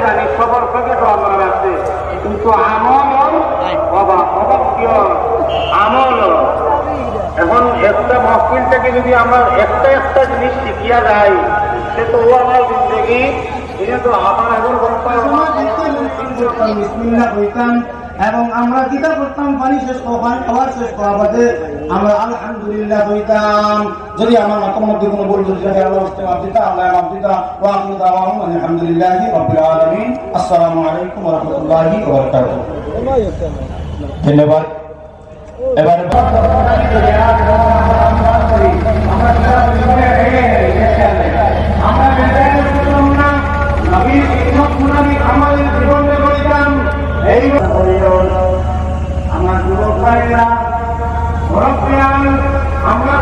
জানি সবার থেকে তো আমার আছে, কিন্তু আমল আমল এখন একটা মহফিল থেকে যদি আমার একটা একটা জিনিস শিখিয়া যায়, সে তো ও আমার জিন্দগি, এটা তো আমার এখন এবং আমরা কিতা করতাম, পানি শেষ খাবার শেষ করা বাদে আমরা আলহামদুলিল্লাহ হইতাম। যদি আমার মাথার মধ্যে কোনো বলতো আলহামদুলিল্লাহি রাব্বিল আলামিন। আসসালামু আলাইকুম ওয়া রাহমাতুল্লাহি ওয়া বারাকাতুহু। ধন্যবাদ। এবার আমাদের জীবনে করিতাম এই আমার যুবক ভাইরা আমরা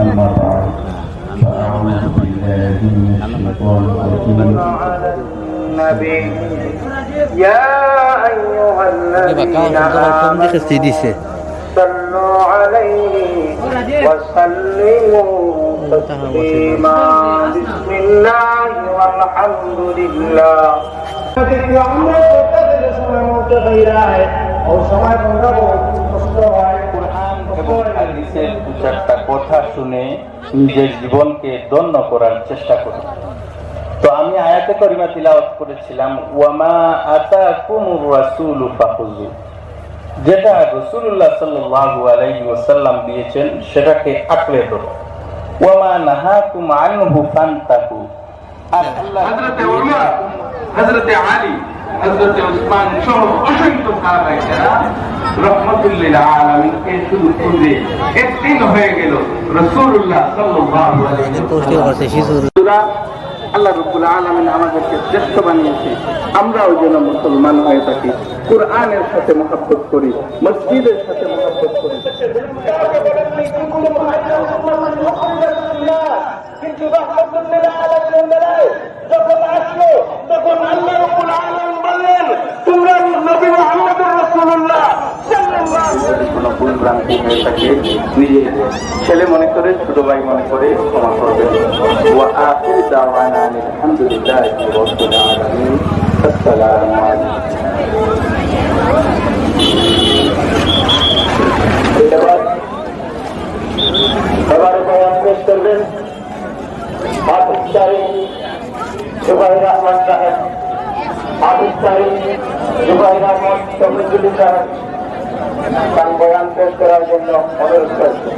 أما بعد فأعوذ بالله من الشيطان الرجيم. النبي يا أيها الذين آمنوا صلوا عليه وسلموا تسليما. بسم الله والحمد لله. চারটা কথা শুনে নিজের জীবনকে ধন্য করার চেষ্টা করি। তো আমি আয়াতে করিমা তিলাওয়াত করেছিলাম, ওয়ামা আতাকুমুর রাসূলু ফাখুযু, যেটা রাসূলুল্লাহ সাল্লাল্লাহু আলাইহি ওয়াসাল্লাম দিয়েছেন সেটাকে আঁকড়ে ধরো। ওয়ামা নাহাকুম আনহু ফান্তাহু। আর আল্লাহ হযরতে ওমর, হযরতে আলী, হযরতে উসমান সহ অসংখ্য সাহাবায়ে রহমাতুল লিল আলামিন এর শুধু পূর্বে একদিন হয়ে গেল রাসূলুল্লাহ সাল্লাল্লাহু আলাইহি ওয়াসাল্লাম। আল্লাহ রাব্বুল আলামিন আমাদেরকে শ্রেষ্ঠ বানিয়েছে, আমরাও যেন মুসলমান হয়ে থাকি, কুরআনের সাথে মহব্বত করি, মসজিদের সাথে মহব্বত করি। কিন্তু রহমাতুল্লিল আলামিন যখন আসলো তখন আল্লাহ রাব্বুল আলামিন বললেন, তোমরা নবী মুহাম্মদুর রাসূলুল্লাহ সাল্লাল্লাহু আলাইহি ওয়াসাল্লাম ভুল ভ্রান্তি হয়ে থাকে, নিজে ছেলে মনে করে, ছোট ভাই মনে করে ক্ষমা করবেন। ওয়া আখির দাওয়ানা আলহামদুলিল্লাহি রাব্বিল আলামিন। আসসালামু আলাইকুম। এবার বয়ান পেশ করবেন হাফিজ সাহেব জুবাইর আহমদ সাহেব, হাফিজ সাহেব জুবাইর আহমদ শফিকুল সাহেব তার বয়ান পেশ করার জন্য অনুরোধ করছি।